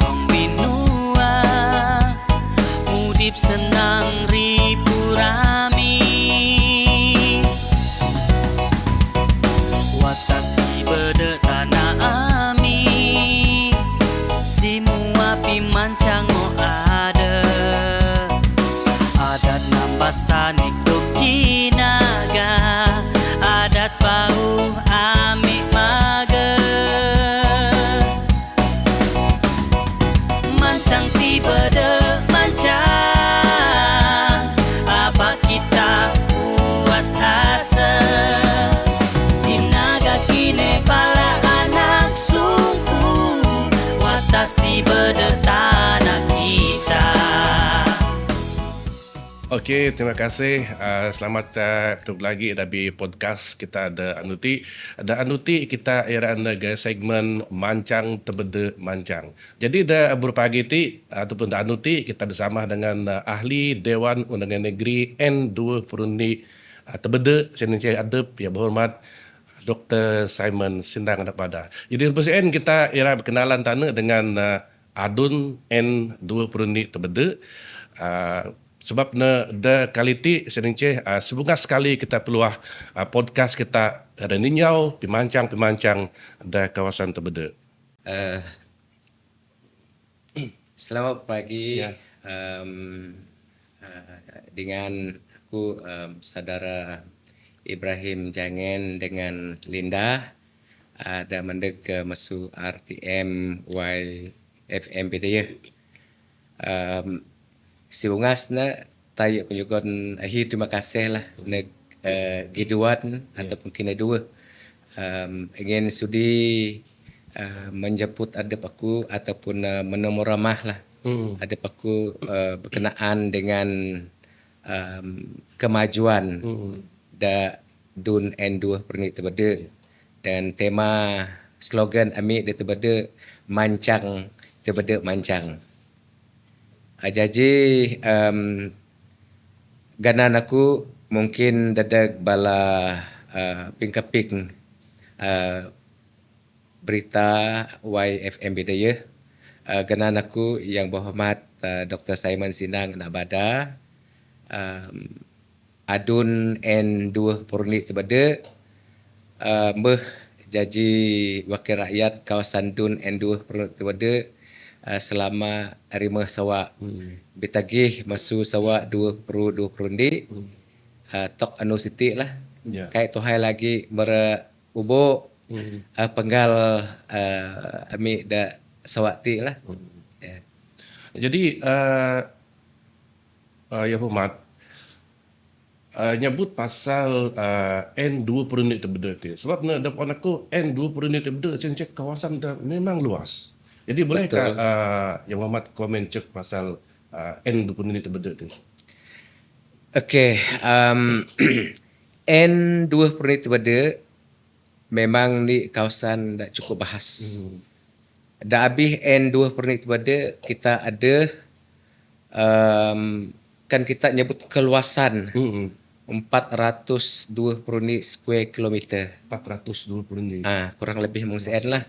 hong binua mudip senang ribu rami watas tiba de tanah ami semua pimancang o ada adat nambasan ikut jinaga adat bau amik maga mancang tiba de mancang apa kita puas asa jinaga kini pala anak suku watas tiba de tanah kita. Okey, terima kasih. Selamat bertemu lagi dari podcast kita ada Anuti. Ada Anuti kita era naga segmen Mancang Terbeda Mancang. Jadi dah berpagi ti ataupun da Anuti kita bersama dengan ahli Dewan Undangan Negeri N2 Perunding Terbeda Seninci Adab yang berhormat Dr. Simon Sindang Pada. Jadi lepas ini kita era berkenalan tanah dengan Adun N2 Perunding Terbeda. Sebab da kali ti seninci sebungah sekali kita peluah podcast kita ada ninyau pimancang da kawasan Terbeda. Selamat pagi Ya. dengan aku saudara Ibrahim Jangen dengan Linda ada mendek masuk RTM YFM Bedaya. Si bungas na tayo kunjugon terima kasih lah nag giduan ataupun kina dua ingin sudi menjemput adep aku ataupun menemui ramah lah adep aku berkenaan dengan kemajuan da Dun N2 Perunding Terbeda dan tema slogan amik di Terbeda Mancang Terbeda Mancang. Jadi ganan aku mungkin dadak bala pingkaping berita YFM Bedaya. Ganan aku yang berhormat Dr. Simon Sindang Pada, Adun N2 Perunding Terbeda, jadi wakil rakyat kawasan Dun N2 Perunding Terbeda selama Rima Sawak. Bitagih masu Sawak 2 Perunding. Tok anu siti lah. Ya. Kai tuhai lagi berubuk penggal amik da Sawak ti lah. Ya. Jadi ya hormat nyebut pasal N2 Perunding Terbeda tu. Sebab na depan aku N2 Perunding Terbeda seninci kawasan dah memang luas. Jadi bolehkah Yang Hormat komen cek pasal N2 Perunding Terbeda tu? Okey, N2 Perunding Terbeda memang ni kawasan dah cukup bahas. Dah habis N2 Perunding Terbeda kita ada kan kita nyebut keluasan 402 Perunding square kilometer. 420 Perunding. Kurang lebih mungkin lah.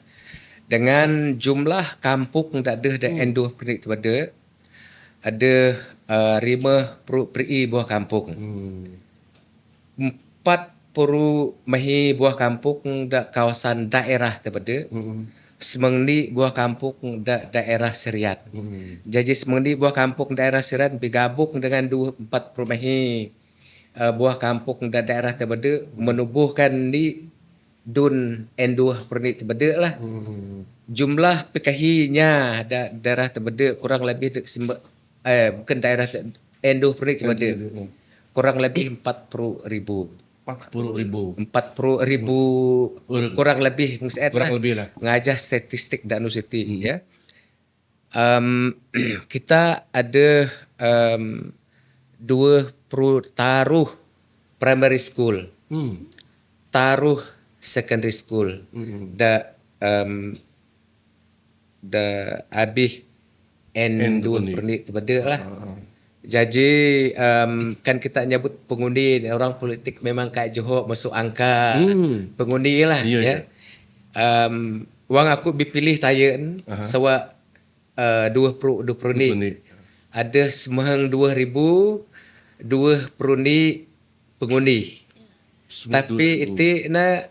Dengan jumlah kampung dah ada N2 Perunding Terbeda ada 5 buah kampung. 4 mahi buah kampung da kawasan daerah Terbeda. Semengli buah kampung da daerah Seriat. Jadi semengli buah kampung daerah Seriat bergabung dengan 4 mahi buah kampung da daerah Terbeda menubuhkan di Dun N2 Perunding Terbeda lah. Jumlah PKH-nya daerah Terbeda kurang lebih bukan daerah N2 Perunding Terbeda. Kurang lebih 40,000. 40,000. 40,000 kurang lebih Kurang lebih lah. Mengajar statistik dan Siti ya. Kita ada 2 taruh primary school. Taruh secondary school. Da habis N2 Perunding Terbeda lah. Jadi kan kita nyebut pengundi orang politik memang kat Johor masuk angka pengundi lah Ya, ya. Wang aku dipilih tayen sebab 20 ni. Ni. Ada semeheng 2,000 ni pengundi. Tapi itu na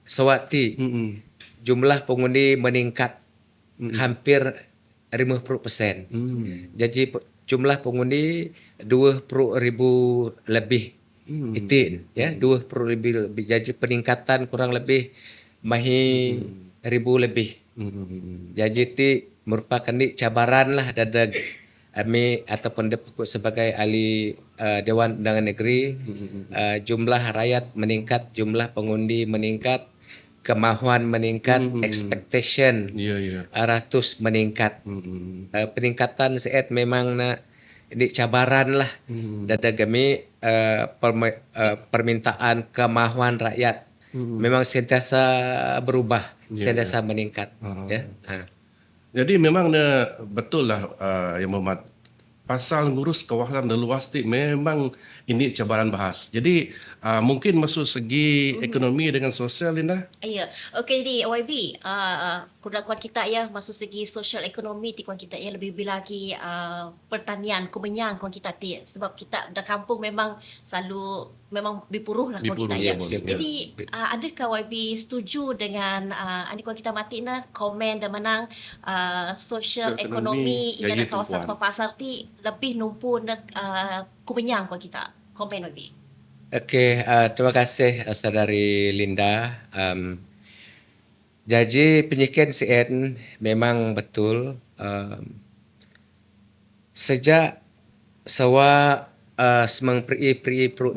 sewaktu jumlah pengundi meningkat hampir 50%. Jadi jumlah pengundi 20,000 lebih. Itu ya 20,000 lebih. Jadi peningkatan kurang lebih mahi 1,000 lebih. Jadi itu merupakan ni cabaran lah dadag kami ataupun depuk sebagai ahli Dewan Undangan Negeri. Jumlah rakyat meningkat, jumlah pengundi meningkat, kemahuan meningkat, expectation ratus meningkat. Peningkatan seet memang na ini cabaran lah dadag kami permintaan kemahuan rakyat memang sentiasa berubah, sentiasa meningkat. Ya. Jadi memang betul lah yang Muhammad. Pasal ngurus kawasan dan luas ni memang ini cabaran bahas. Jadi mungkin masuk segi ekonomi dengan sosial Linda. Ya, okey di YB, kuan kita ya masuk segi sosial ekonomi ti kuan kita ya lebih lagi pertanian kumenyang kuan kita ti sebab kita dah kampung memang selalu memang bipuruh lah kuan kita ya. Jadi adakah YB setuju dengan ani kuan kita mati na komen dan menang sosial ekonomi ia ada kawasan Sepang Pasar ti lebih numpu nak kumenyang kuan kita. Komen YB. Okey, terima kasih saudari Linda. Jadi penyikian CN memang betul. Sejak sawa semang pri 6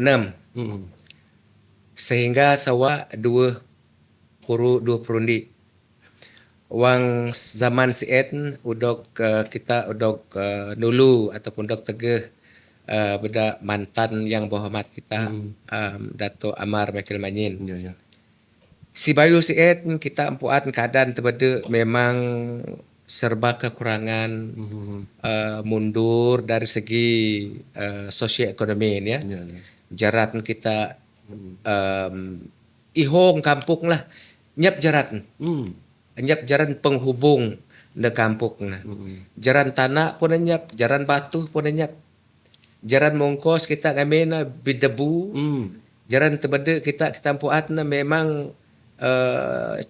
sehingga sawa 20 ni. Wang zaman CN udok kita udok dulu ataupun udok tegeh beda mantan yang berhormat kita Dato' Amar Michael Manyin. Si Bayu Siet kita empuan keadaan terbeda memang serba kekurangan mundur dari segi sosioekonomi ya. Jarat kita ihong kampung lah nyap jarat. Nyap jaran penghubung de kampung. Jaran tanah pun nyap, jaran batu pun nyap. Jaran mongkos kita kami na bidebu. Jaran terbeda kita empuan na memang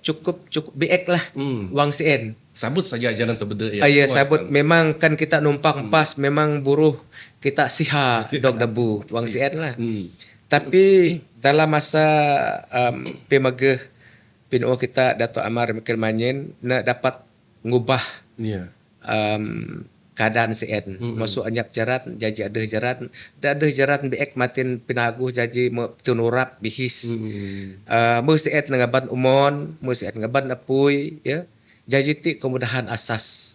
cukup biek lah wang CN. Sabut saja jalan terbeda ya. Ya sabut memang kan kita numpang pas memang buruh kita siha dog debu wang CN lah. Tapi dalam masa pemageh PNO kita Dato' Amar Michael Manyin nak dapat ngubah keadaan CN. Masuk anyap jarat jadi ada jarat, ada jarat biek matin pinaguh jadi tunurap bihis. Mu CN ngaban umon, mu CN ngaban apui ya. Jadi ti kemudahan asas.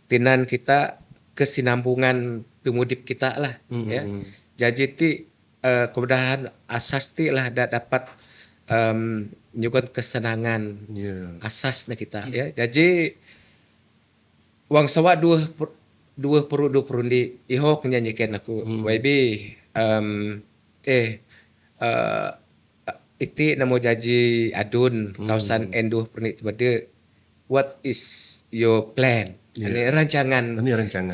Tinan kita kesinambungan pemudip kita lah ya. Jadi ti kemudahan asas ti lah dapat juga kesenangan asasnya kita ya. Jadi wang sawa 20 di ihok nyanyikan aku YB iti namo jaji adun kawasan N2 Pernit Bade. What is your plan? Ini rancangan.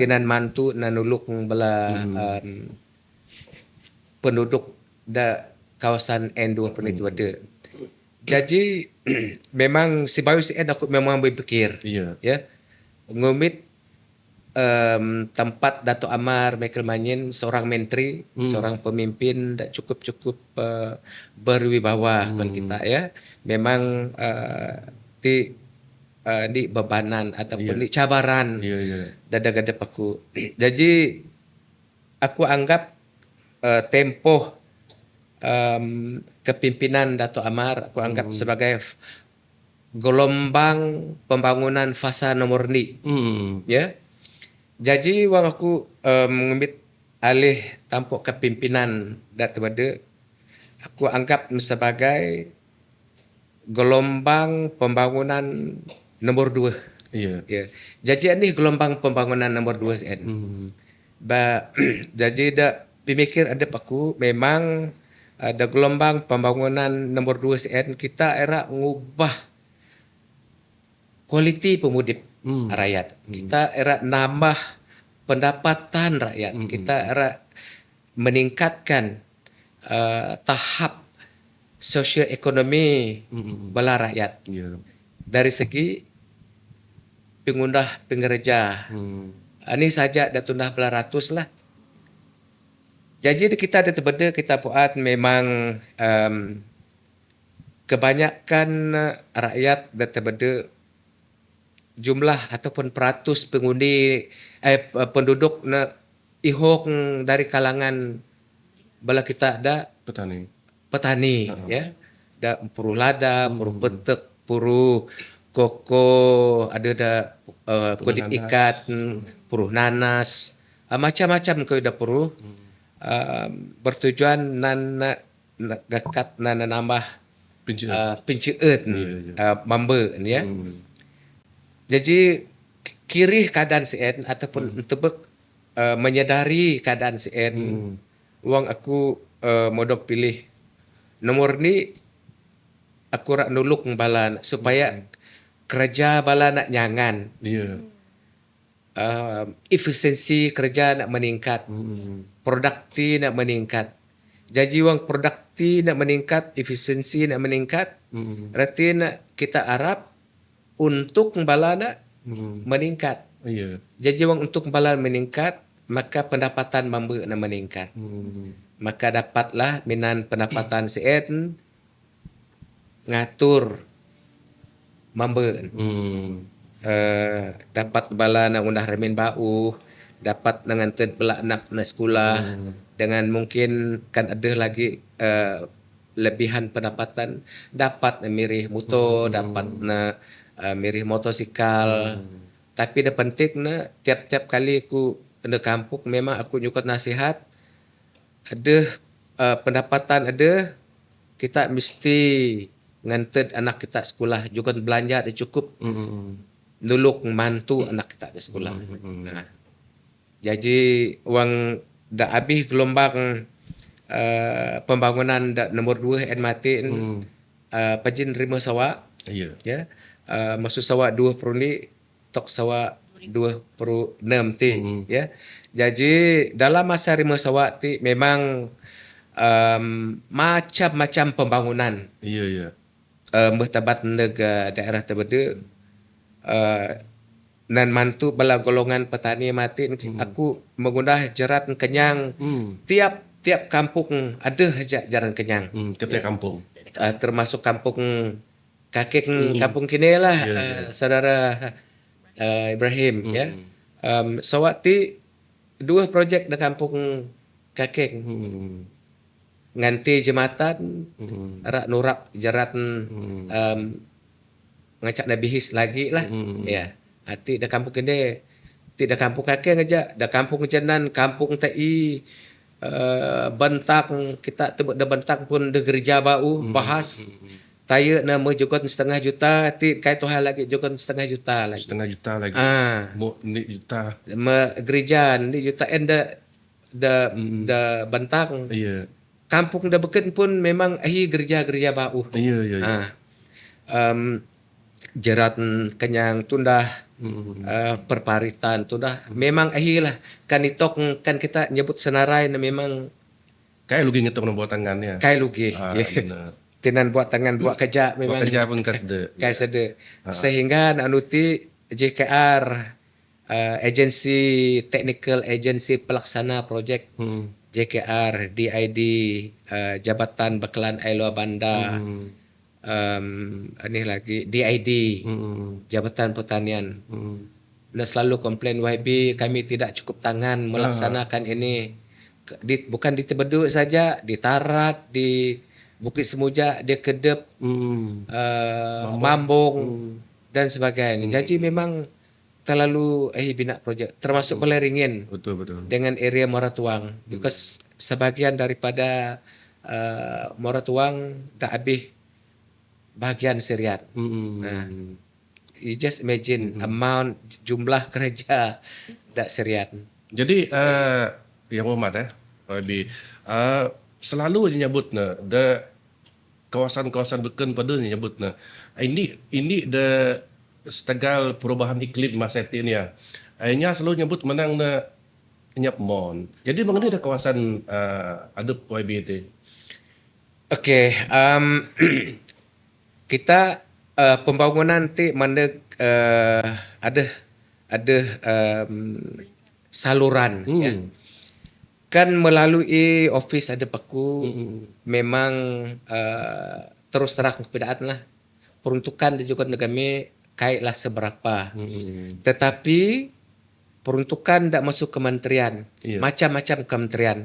Tinan mantu nanuluk bela penduduk da kawasan N2 Pernit Bade. Jadi memang si Bayu CN aku memang berfikir ya ngumit tempat Dato' Amar Michael Manyin seorang menteri, seorang pemimpin cukup berwibawa kan kita ya. Memang di bebanan ataupun di cabaran dadah-dadah aku. Jadi aku anggap tempoh kepimpinan Dato' Amar aku anggap sebagai gelombang pembangunan fasa nomor ni ya. Jadi wang aku mengambil alih tampuk kepimpinan Dato' Bade aku anggap sebagai gelombang pembangunan nomor 2 ya. Jadi ini gelombang pembangunan nomor 2 CN. Jadi dak pemikir ada aku memang ada gelombang pembangunan nomor 2 CN kita era ngubah kualiti pemudip rakyat. Kita era nambah pendapatan rakyat. Kita era meningkatkan tahap sosioekonomi bala rakyat. Ya. Dari segi pengundah pengerja. Ini saja dah tundah bela ratus lah. Jadi kita ada terbeda kita buat memang kebanyakan rakyat dah terbeda jumlah ataupun peratus pengundi penduduk na ihok dari kalangan bala kita ada Petani. petani ya. Da puru lada, puru petek, puru koko, ada kudip nanas. ikat, puru nanas, macam-macam kau dah puru. Bertujuan dekat nambah Pencet. penceen mamba ni ya. Jadi kiri keadaan CN ataupun untuk menyedari keadaan CN, wang aku modok pilih nomor ni aku rak nuluk bala supaya kerja bala nak nyangan, Ya. efisiensi kerja nak meningkat, produkti nak meningkat. Jadi wang produkti nak meningkat, efisiensi nak meningkat, berarti nak kita harap untuk bala nak meningkat. Ya. Jadi wang untuk bala meningkat, maka pendapatan mamba nak meningkat. Maka dapatlah minan pendapatan CN ngatur mamba. Dapat bala nak undah remin bau, dapat dengan pelak anak na sekolah, dengan mungkin kan ada lagi lebihan pendapatan, dapat mirih motor, dapat na mirih motosikal. Tapi dah penting na tiap-tiap kali aku ada kampung memang aku nyukut nasihat ada pendapatan ada, kita mesti nganted anak kita sekolah juga belanja ada cukup nuluk mantu anak kita di sekolah. Nah, jadi wang dah habis gelombang pembangunan nomor 2 mati pajin rima sawa Ya. ya. Maksud sawa 2 peruni tok sawa 2/6 ti ya. Jadi dalam masa rima sawa ti memang macam-macam pembangunan Ya, ya. bertabat nega daerah terbeda dan mantu bala golongan petani mati aku mengundah jerat kenyang tiap kampung ada aja jaran kenyang Tiap-tiap kampung. termasuk kampung kakek kampung kini lah saudara Ibrahim ya. Sawati 2 projek di kampung kakek nganti jematan rak nurak jerat ngacak dah bihis lagi lah ya. Hati dah kampung kini tidak kampung kakek aja, dah kampung jenan kampung TI bentang kita tebak dah bentang pun dah gereja bau bahas taya nama juga 1,5 juta ti kai tu hal lagi juga 1,5 juta lagi 1,5 juta lagi. Mau ni juta. gereja ni juta da bentang Ya. kampung dah beken pun memang gereja-gereja bau. Ya, ya, ya. Jerat kenyang tundah perparitan tundah memang lah kan itok kan kita nyebut senarai na memang Kayak lu ngitung nak buat tangannya. kai lugi Benar. tinan buat tangan buat kerja Buat memang kerja pun kasde. kai sede sehingga nak nuti JKR agensi technical agensi pelaksana projek JKR DID Jabatan Bekalan Ailua Banda ini lagi DID Jabatan Pertanian dan selalu komplain YB kami tidak cukup tangan melaksanakan ini bukan di Tebeduk saja, di Tarat, di Bukit Semuja, di Kedep, Mambung dan sebagainya. Jadi memang terlalu bina projek termasuk Peleringin Betul. dengan area Moratuang because sebagian daripada Moratuang dah habis bahagian Seriat. You just imagine amount jumlah kerja dak Seriat. Jadi yang Muhammad Rabi selalu nyebut the kawasan-kawasan beken pada nyebut ini the Setegal perubahan iklim masa ini ya. Nya selalu nyebut menang na nyap mon. Jadi mengenai ada kawasan adep YB itu. Okey, kita pembangunan ti mana ada saluran ya. Kan melalui office ada paku memang terus terang kepadaan lah peruntukan dan juga negara kaitlah seberapa. Tetapi peruntukan tak masuk kementerian, Iya. macam-macam kementerian.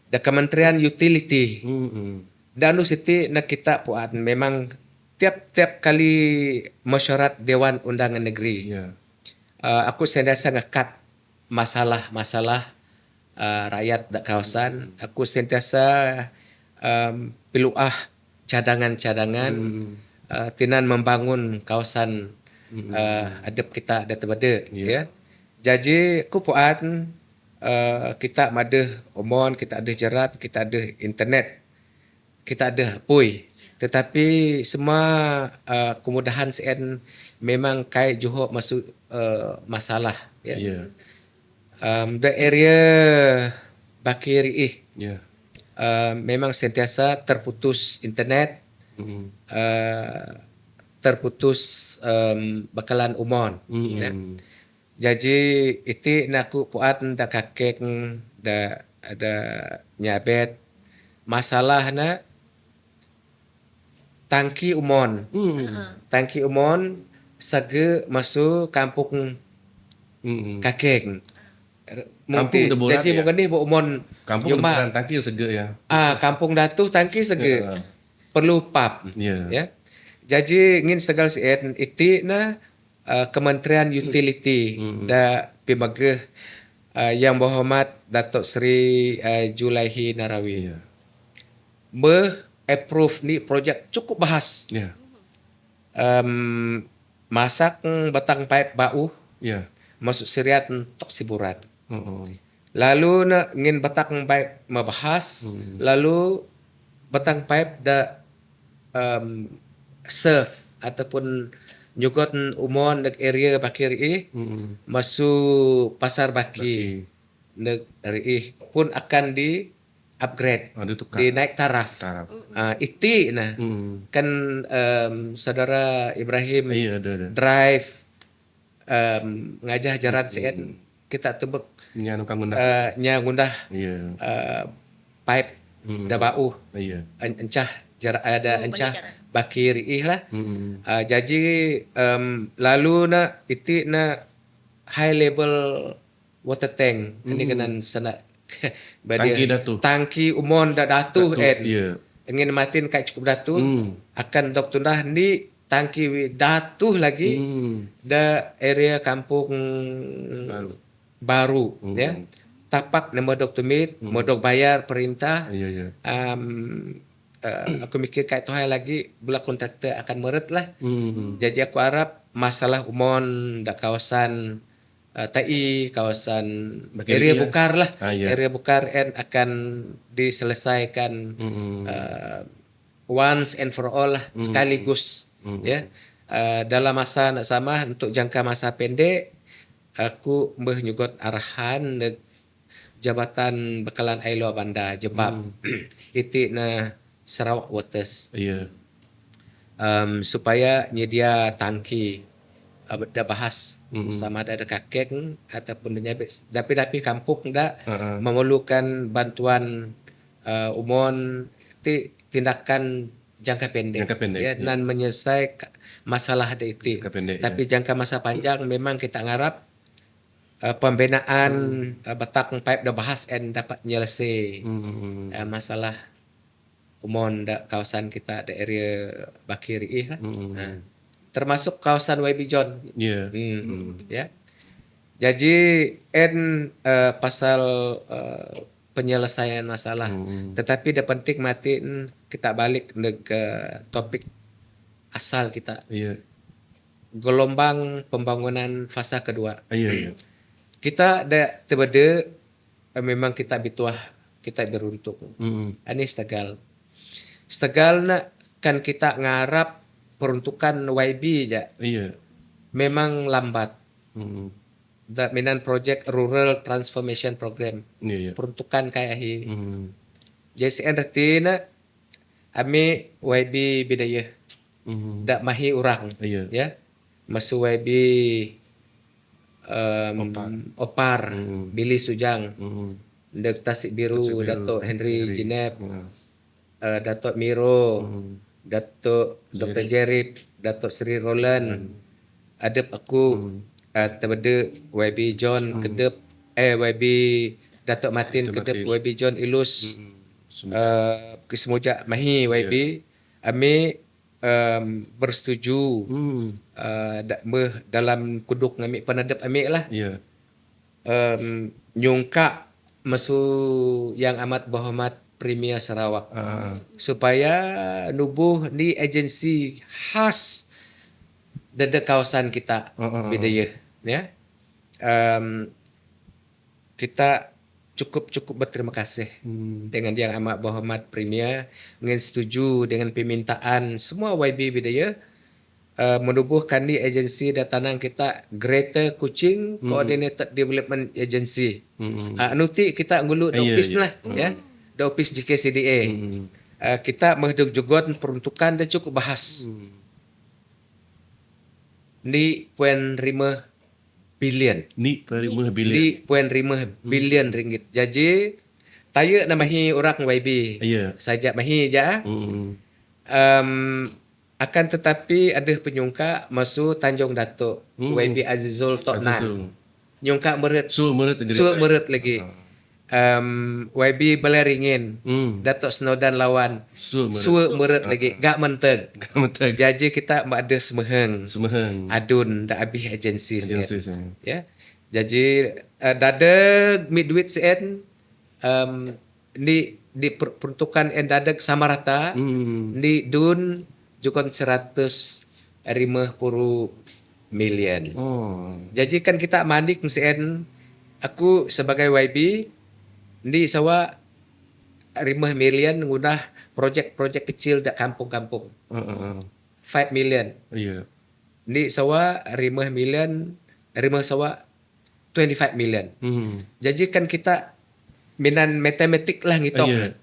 Dan kementerian utility. Dan siti nak kita buat memang tiap-tiap kali mesyuarat Dewan Undangan Negeri. Ya. Aku sentiasa ngekat masalah-masalah rakyat dak kawasan. Aku sentiasa piluah cadangan-cadangan tinan membangun kawasan adep kita ada terbeda ya. Jadi aku buat kita ada umon, kita ada jerat, kita ada internet, kita ada pui. Tetapi semua kemudahan sen memang kait Johor masuk masalah ya. Ya. The area Bakiri Ya. memang sentiasa terputus internet, terputus bakalan umon. Ya. Jadi itu nak aku buat dah kakek dah ada nyabet masalah na tangki umon. Tangki umon saga masuk kampung kakek. Kampung Deburan, Jadi ya. mungkin ni umon Kampung Cuma- Deburan tangki sege ya. kampung Datuh tangki saga. Perlu pub. Ya. Ya. Jadi ngin segal sien iti na Kementerian Utility da pimageh Yang Berhormat Datuk Seri Julaihi Narawi. Ya. Approve ni projek cukup bahas. Ya. Masak batang pipe bau Ya. masuk seriat tok siburan. Oh. Lalu na ngin batang pipe membahas, lalu batang pipe da serve ataupun nyugot umon neg area Bakiri masuk pasar Baki neg ri pun akan di upgrade, Ada tukar. di naik taraf. Taraf. Iti nah kan saudara Ibrahim Iya, ada. drive ngajah jaran sien kita tebek Nya nukang guna. nya ngundah Iya. pipe da bau Iya. encah jarak ada bagi encah jarak. Bakiri lah. Jadi lalu na iti na high level water tank ini kenan sana Tangki datuh. tangki umon da datuh Iya. ingin matin kai cukup datuh akan dok tundah ni tangki datuh lagi da area kampung baru ya. Tapak nama dok tumit modok bayar perintah Iya, iya. aku mikir kait tu lagi bila kontraktor akan meret lah. Jadi aku harap masalah umon da kawasan TI, kawasan Bakiri, area ya. Bukar lah. Ya. Area Bukar akan diselesaikan once and for all lah, sekaligus. Ya. Dalam masa nak sama untuk jangka masa pendek aku menyugut arahan Jabatan Bekalan Ailo Bandar Jebab itu na Sarawak Waters Iya. supaya nyedia tangki dah bahas sama ada kakek ataupun nyabit tapi kampung dah memerlukan bantuan umon tindakan jangka pendek, Jangka pendek, ya, ya. dan menyelesaikan masalah ada itu. Jangka pendek, Tapi jangka masa panjang memang kita ngarap pembinaan batak pipe dah bahas and dapat menyelesai masalah umon da kawasan kita da area Bakiri lah. Termasuk kawasan YB John. Iya. Ya. Jadi pasal penyelesaian masalah. Tetapi dah penting mati kita balik ke topik asal kita. Iya. Gelombang pembangunan fasa kedua. Iya, iya. Kita dah terbeda memang kita bituah kita beruntuk. Ini Stegal. Stegal nak kan kita ngarap peruntukan YB je. Iya. memang lambat. Hmm. Minan project Rural Transformation Program Ya, ya. peruntukan kayak hi. Hmm. Jadi retina ami YB bidaya Hmm. dak mahi orang Ya. ya. Masu YB Opar Billy Sujang, Hmm. Dek Tasik Biru, Tasik Biru, Datuk Henry Henry. Jinep, Hmm. Datuk Miro, Hmm. Datuk Dr. Jerip, Datuk Sri Roland, adep aku terbede YB John Kedep, YB Datuk Martin Datuk Kedep, Martin. YB John Ilus, Semua. Kesemuja Mahi YB, ami bersetuju Hmm. dalam kuduk ngami penadap ami lah Ya. nyungka masu yang amat berhormat Premier Sarawak supaya nubuh ni agensi khas dari kawasan kita bidaya ya. Kita cukup berterima kasih dengan yang amat berhormat Premier dengan setuju dengan permintaan semua YB bidaya menubuhkan di agensi datangan kita Greater Kuching Coordinated Development Agency. Nuti kita ngulu the office lah ya. The office JKCDA. Kita menghidup juga peruntukan dan cukup bahas. Ni puan 5 bilion. Ni perimah bilik. Ni puan 5 bilion ringgit. Jadi taya namahi orang YB. Ya. Sajak mahi ja. Akan tetapi ada penyungka masuk Tanjung Datuk YB Azizul Tok Nan. Nyungka meret So meret lagi. YB Baleringin, Datuk Snowdan lawan. Suwe meret lagi. Gak menteg. Jadi kita ada semeheng. Adun dak habis agensi sen. Ya. Jadi dada midwit sen di peruntukan dadak sama rata. Di dun jukon 150 million. Jadi kan kita mandik sen aku sebagai YB di sawa 5 million ngunah projek-projek kecil dak kampung-kampung. 5 million. Iya. Di sawa 5 million, sawa 25 million. Jadi kan kita minan matematik lah ngitung.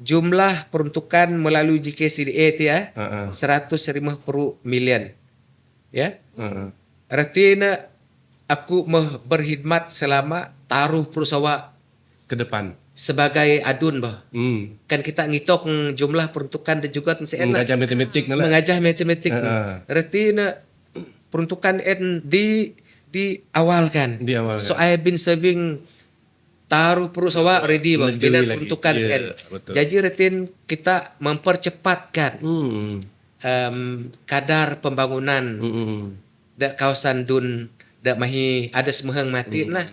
Jumlah peruntukan melalui JKCDA tu ya 150 million. Ya. Artinya aku berkhidmat selama taruh perusahaan Ke depan. sebagai adun bah. Kan kita ngitung jumlah peruntukan dan juga Mengajar matematik lah. mengajar matematik. Artinya peruntukan di awal kan. Di awal. So I have been serving taruh perusahaan ready bah bila peruntukan Jadi retin kita mempercepatkan kadar pembangunan dak kawasan dun dak mahi ada semehang mati lah.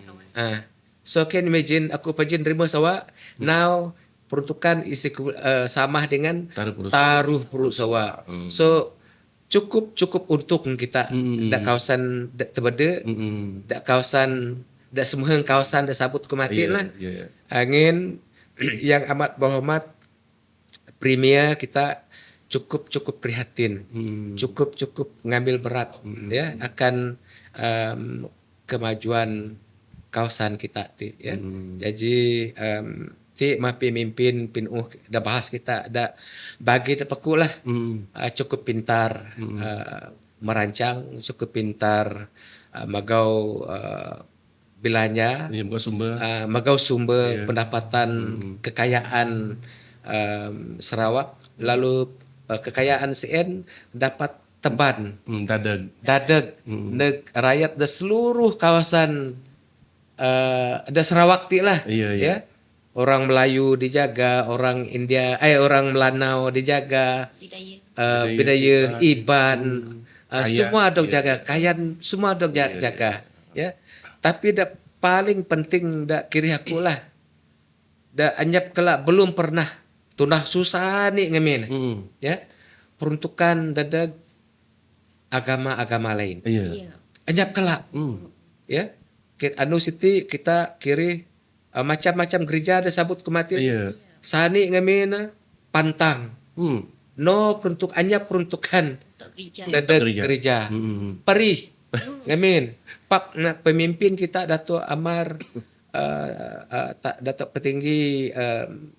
So can imagine aku pajin terima sawa now peruntukan sama dengan taruh perusahaan. So cukup untuk kita dak kawasan dak terbeda dak kawasan dak semehang kawasan dak sabut kematian lah. Angin yang amat berhormat Premier kita cukup prihatin. Cukup ngambil berat ya akan kemajuan kawasan kita ti ya. Jadi ti mapi mimpin dah bahas kita dah bagi dah peku lah. Cukup pintar merancang, cukup pintar magau bilanya, magau sumber pendapatan kekayaan Sarawak, lalu kekayaan CN dapat teban dadag rakyat da seluruh kawasan ada Sarawak ti lah ya. Orang Melayu dijaga, orang India orang Melanau dijaga, Bidaya Iban semua ada jaga, Kayan semua ada jaga ya. Tapi dak paling penting dak kiri aku lah dak anyap kelak belum pernah tunah susah ni ngamin ya peruntukan dadag agama-agama lain. Anyap kelak ya. Anu siti kita kiri macam-macam gereja ada sabut kematian. Sani ngamin pantang. No anyap peruntukan dadag gereja. Perih Ngamin. Pak nak pemimpin kita Dato' Amar Dato' Petinggi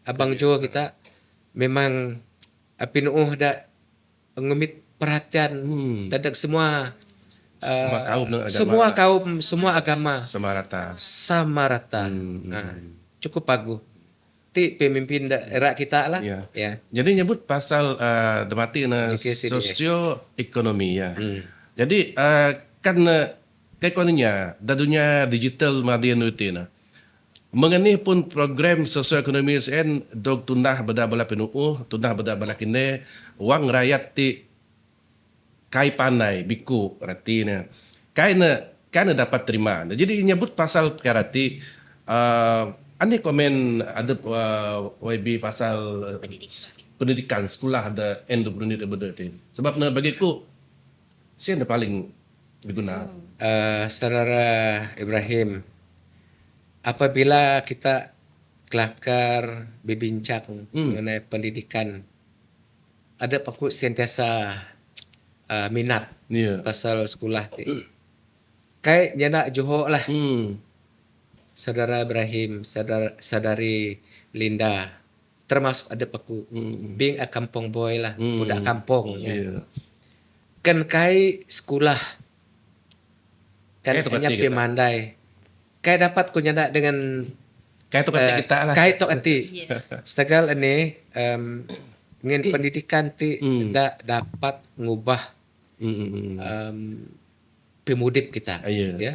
Abang Jo kita memang pinuuh dak ngumit perhatian terhadap semua Semua kaum dan agama semua lah. kaum, semua agama Sama rata. sama rata. Cukup bagus. Ti pemimpin daerah kita lah. Ya. Ya. Jadi nyebut pasal demati na JKCD. sosioekonomi ya. Jadi kan keekonominya da dunia digital madian itu na. Mengenai pun program sosioekonomi sen dog tunah beda bala penuuh, tunah beda bala kine wang rakyat ti kai pandai biku rati na. Kaina dapat terima. Jadi nyebut pasal perkara ti ane komen ada YB pasal pendidikan sekolah ada end pendidikan benda ti. Sebab na bagiku sen paling diguna. Saudara Ibrahim, apabila kita kelakar berbincang mengenai pendidikan, ada aku sentiasa minat Ya. pasal sekolah ti. Kai nyana Johor lah, saudara Ibrahim, saudari Linda, termasuk ada aku being a kampung boy lah, budak kampung ya. Ya. Kan kai sekolah kan Kai tu hanya kerti kita. pemandai. Kai dapat ku nyanda dengan Kayak tu kata kita lah. kai tok ati. Ya. Setagal ini dengan pendidikan ti dak dapat ngubah pemudip kita. Ya. Ya.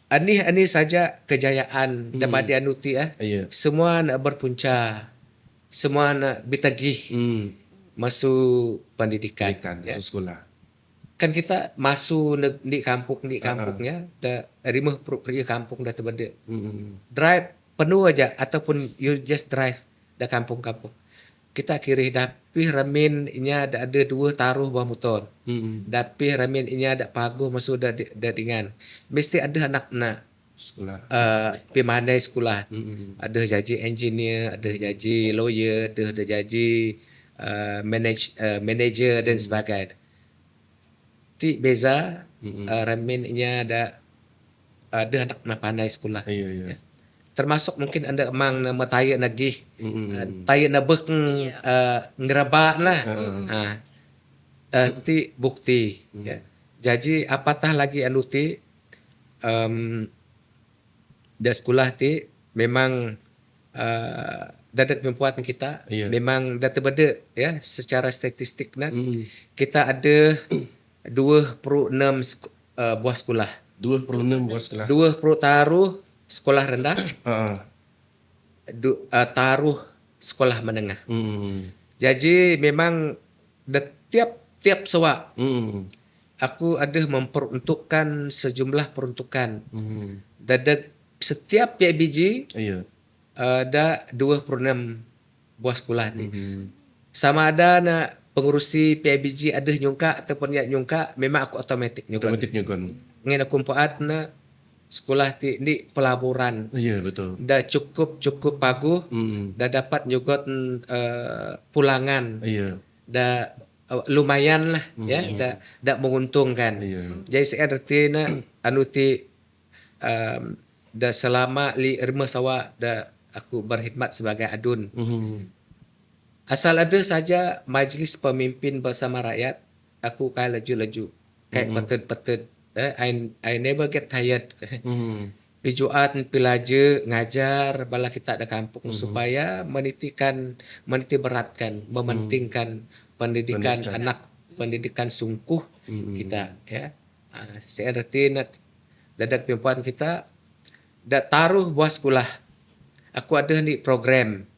Ani saja kejayaan damadi anuti Ya. semua nak berpunca, semua nak bitagih masuk pendidikan. Pendidikan Ya. sekolah. Kan kita masuk di kampungnya dah rimah pergi kampung dah terbeda. Drive penuh aja ataupun you just drive dah kampung-kampung. Kita kiri dapih ramin inya ada 2 taruh buah motor. Dapih ramin inya ada paguh masuk dah dengan. Mesti ada anak-anak Sekolah. pemandai sekolah. Ada jadi engineer, ada jadi lawyer, ada jadi manager dan sebagainya. Ti beza ramin inya ada anak pandai sekolah. Ya, ya. Termasuk mungkin anda emang nama taya nagih, taya nabek ngeraba lah. Ti bukti. Ya. Jadi apatah lagi anu ti da sekolah ti memang dadat membuat kita Ya. memang dah terbeda ya secara statistik nak kita ada 26 buah sekolah. 26 buat sekolah. 2 taruh sekolah rendah, taruh sekolah menengah. Jadi memang tiap sewa aku ada memperuntukkan sejumlah peruntukan. Dadak setiap PIBG Ya. ada 26 buah sekolah ni. Sama ada nak pengurusi PIBG ada nyungka ataupun ya nyungka, memang aku otomatik nyungka. Otomatik nyugon. Ngena kumpaat na sekolah ti di pelaburan. Ya, betul. Dah cukup paguh, dah dapat nyugot pulangan. Ya. Dah lumayan lah ya, dah menguntungkan. Ya. Jadi saya arti na anu ti dah selama 5 sawa dah aku berkhidmat sebagai adun. Asal ada saja majlis pemimpin bersama rakyat, aku kayak laju-laju. Kayak petut-petut. I never get tired. Pijuan pilaje ngajar bala kita ada kampung supaya meniti beratkan, mementingkan pendidikan anak, pendidikan sungguh kita ya. Saya arti nak dadak perempuan kita dah taruh buah sekolah. Aku ada ni program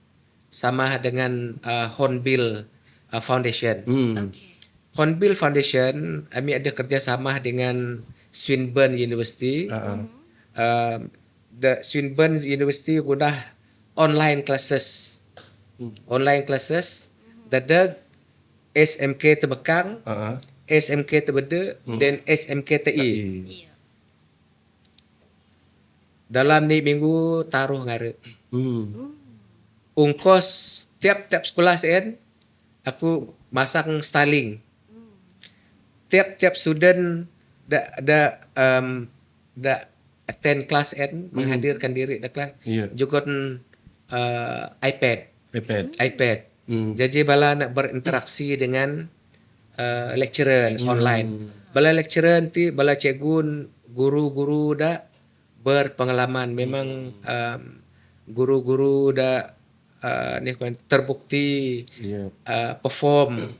sama dengan Hornbill Foundation. Okay. Hornbill Foundation kami ada kerjasama dengan Swinburne University. The Swinburne University guna online classes. Online classes. Dadak SMK Tebekang, SMK Tebede dan SMK TI. Ya. Dalam ni minggu taruh ngare. Ungkos tiap sekolah sen aku masang Starlink. tiap-tiap student da attend kelas N menghadirkan diri da kelas Ya. juga iPad. iPad. Jadi bala nak berinteraksi dengan lecturer online. Bala lecturer nanti bala cikgu guru-guru dah berpengalaman memang guru-guru dah ni kan terbukti Ya. perform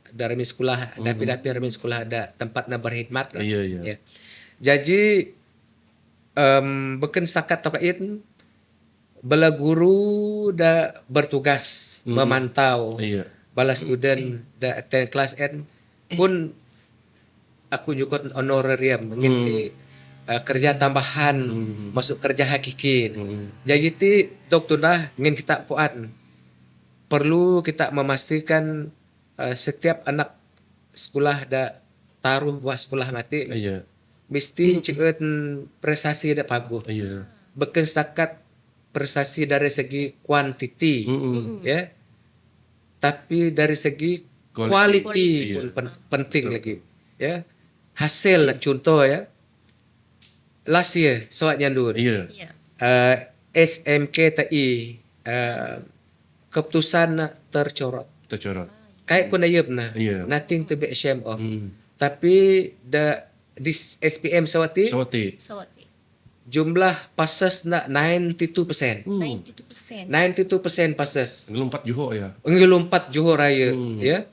dari sekolah dapi dari sekolah ada tempat nak berkhidmat lah. Ya, ya. Ya. Jadi bukan setakat tapain bala guru dah bertugas memantau Ya. bala student dah attend kelas N pun aku juga honorarium ingin kerja tambahan masuk kerja hakiki. Jadi ti doktor dah ingin kita puan perlu kita memastikan setiap anak sekolah dah taruh buat sekolah mati Ya. mesti ceket prestasi dah bagus. Ya. Bukan setakat prestasi dari segi kuantiti ya, tapi dari segi quality Iya. pun penting lagi ya. Hasil contoh ya, last year soat nyandur Ya. Ya. SMKTI keputusan tercorot Tercorot. kayak pun ayub nah Iya. nothing to be ashamed of, tapi di SPM Sawati Sawati. Sawati. jumlah passes nak 92%. 92%. 92% passes. Ngelompat Johor ya. Ngelompat Johor Raya ya.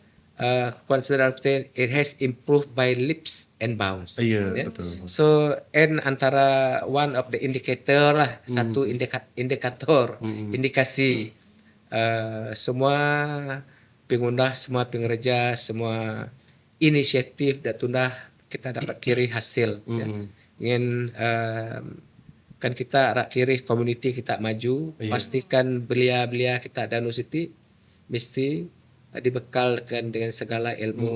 Consider it has improved by leaps and bounds. Ya, Ya. betul. So and antara one of the indicator lah, satu indikator indikasi semua pengundah, semua pengerja, semua inisiatif dan tundah kita dapat kiri hasil ya. Ingin kan kita rak kiri community kita maju, pastikan belia-belia kita dan universiti mesti dibekalkan dengan segala ilmu,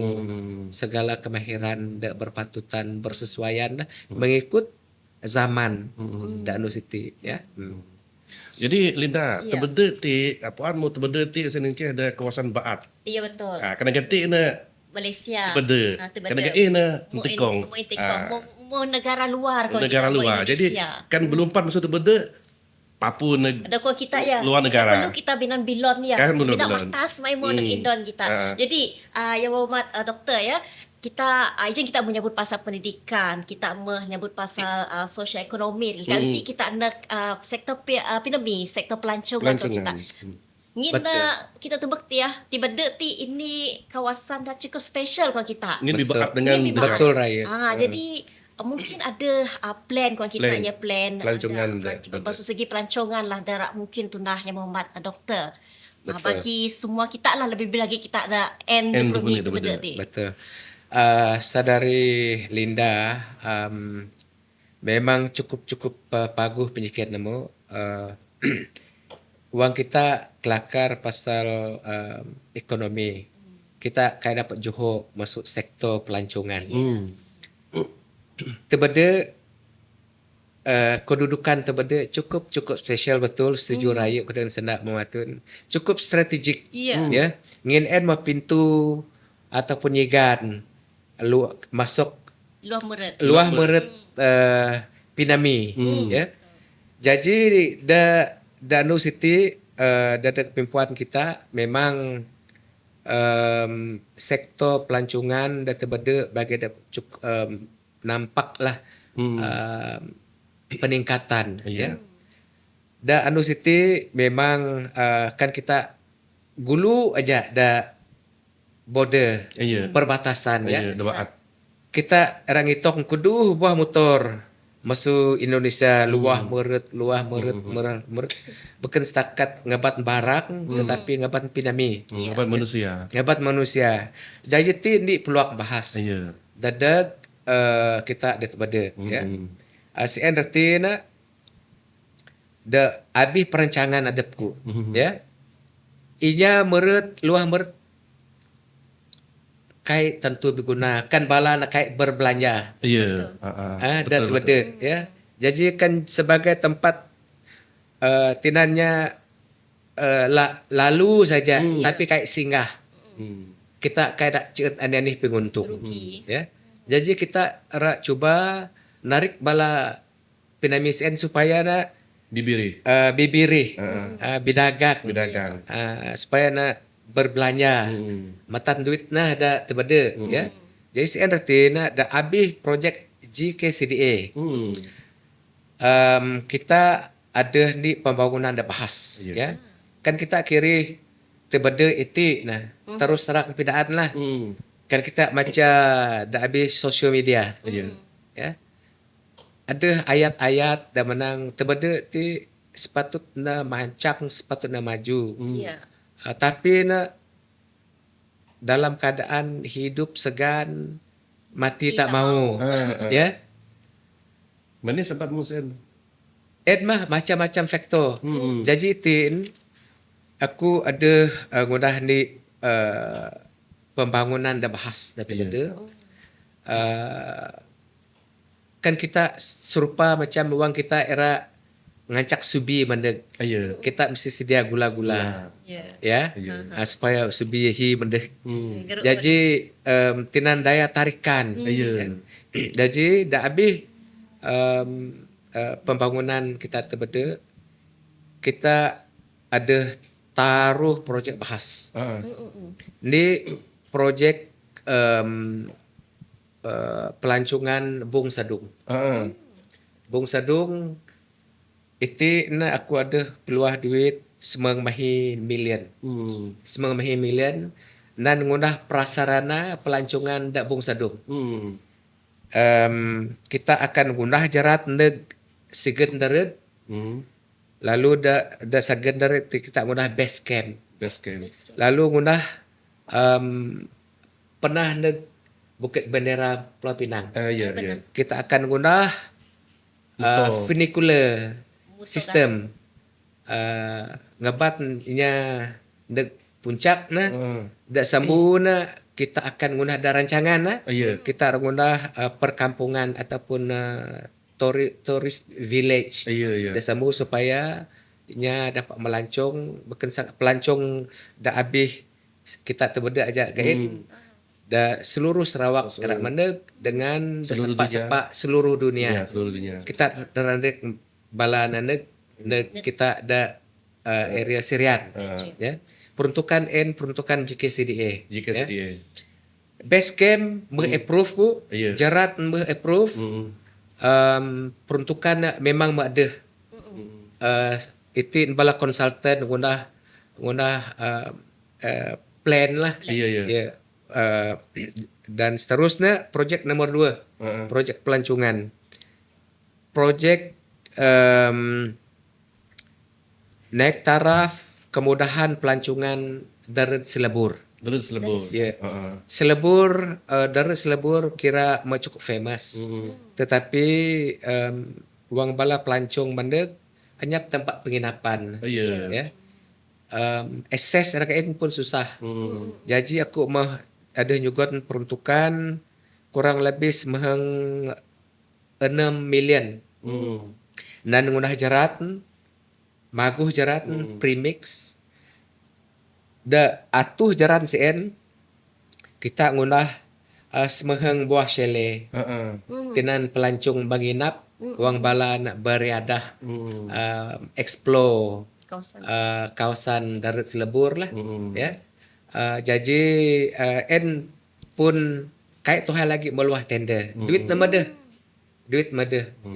segala kemahiran dan berpatutan bersesuaian lah, mengikut zaman dan universiti ya. Jadi Linda, Ya. terbeda ti apaan mau terbeda ti seninci ada kawasan Baat. Ya betul. Kena ganti na Malaysia. terbeda. Terbeda. Kena ganti na Mu tekong. Mu negara luar kau Negara kita, mu luar. Jadi Indonesia. kan belum empat masuk terbeda Papua Ada kau kita ya. luar negara. Perlu kita binan bilon ya. Kan belum Bina bilon. batas mai mo nak indon kita. Jadi yang hormat doktor ya, kita izin kita menyebut pasal pendidikan, kita menyebut pasal sosial ekonomi. Nanti kita nak sektor pinami, sektor pelancongan tu kita. Ngina kita tu bekti ya, tiba-tiba ini kawasan dah cukup special kalau kita. Ini Betul. dibaat dengan Ini dibaat. Betul Raya. Jadi mungkin ada plan kalau kita Plan. ya plan Pelancongan dah, ada, maksud segi pelancongan lah darat mungkin tunah yang membuat doktor. Betul. Bagi semua kita lah lebih lagi kita ada End end bunyi bunyi tu betul. betul. Betul. Sadari Linda, memang cukup paguh penyikit nemu. Uang kita kelakar pasal ekonomi. Kita kayak dapat Johor masuk sektor pelancongan. Terbeda kedudukan terbeda cukup spesial betul, setuju Raya dengan sendak mematun. Cukup strategik. Ya. Ya. Ngin en mau pintu ataupun nyegan masuk Luar meret. luah meret Pinami ya. Jadi Danu City dari kepimpuan kita memang sektor pelancongan dah terbeda bagi cukup nampaklah peningkatan ya. Da Anu City memang kan kita gulu aja da border Ya. perbatasan ya. Ya, Baat. Kita orang itong kudu buah motor masuk Indonesia luah meret bukan setakat ngabat barang tetapi ngabat pinami Apa manusia. ngabat manusia. Jadi ti ni peluang bahas Ya. dadag kita det bade ya. ASEAN reti na da abi perancangan adapku ya. Inya meret luah meret kai tentu digunakan bala nak kai berbelanja. Ya. Dan benda ya. Jadi kan sebagai tempat tinannya lalu saja tapi kayak singgah. kita kayak ceut ani penguntung. Rugi. Ya. Jadi kita rak cuba narik bala pinamisen supaya na Bibiri. bibiri, bidagang, Bidagang. supaya na berbelanja, matan duit nah ada tebade, ya. Jadi sen reti na da habis projek GKCDA. Kita ada di pembangunan dah bahas, ya. Kan kita kiri tebade iti nah terus terang pindaan lah. Kan kita macam dah habis sosial media, ya. Ada ayat-ayat dah menang tebade ti sepatutnya mancang, sepatutnya maju. Ya. Tapi na dalam keadaan hidup segan, mati tak mau. Ya. Mana sebab musen? Mah macam-macam faktor. Jadi tin aku ada ngudah ni pembangunan dah bahas dah ada. Kan kita serupa macam wang kita era ngancak subi mandeg. Kita mesti sedia gula-gula. Ya. Ya. Supaya subi hi mandeg. Geruk Jadi tinan daya tarikan. Ya. Jadi dah habis pembangunan kita terbeda, kita ada taruh projek bahas. Ini projek pelancongan Bung Sadung. Bung Sadung itu na aku ada peluah duit semang mahi million. Semang mahi million dan ngundah prasarana pelancongan dak Bung Sadung. Kita akan gundah jarat neg sigen darat. Lalu da sagen darat kita gundah base camp. Lalu gundah pernah neg Bukit Bendera Pulau Pinang. Kita akan gundah funicular system. Ngabat nya neg puncak na dak sambu na kita akan gundah ada rancangan na. Kita gundah perkampungan ataupun tourist village. Dak sambu supaya nya dapat melancong bukan pelancong dak habis kita terbeda aja gain. Da seluruh Sarawak gerak mandeg dengan sepak seluruh dunia. Kita terandek bala naneg kita ada area Syrian. Ya. Peruntukan GKCDA. Ya. Base camp approve ku, jarat approve. Peruntukan memang ada. Itu bala konsultan guna plan lah. Ya. Dan seterusnya projek nomor 2, projek pelancongan, projek naik taraf kemudahan pelancongan darat Selebur. Ya. Selebur darat Selebur kira cukup famous. Tetapi wang bala pelancong mandeg hanya tempat penginapan. Ya. Akses rakain pun susah. Jadi aku mah ada nyugon peruntukan kurang lebih semahang 6 million. Dan ngunah jarat, maguh jarat, premix. Da atuh jaran CN kita ngunah semahang buah chalet. Tinan pelancong banginap, wang bala nak beriadah, explore kawasan darat Selebur lah. Ya. Jadi pun kait Tuhan lagi meluah tender. Duit nama dah.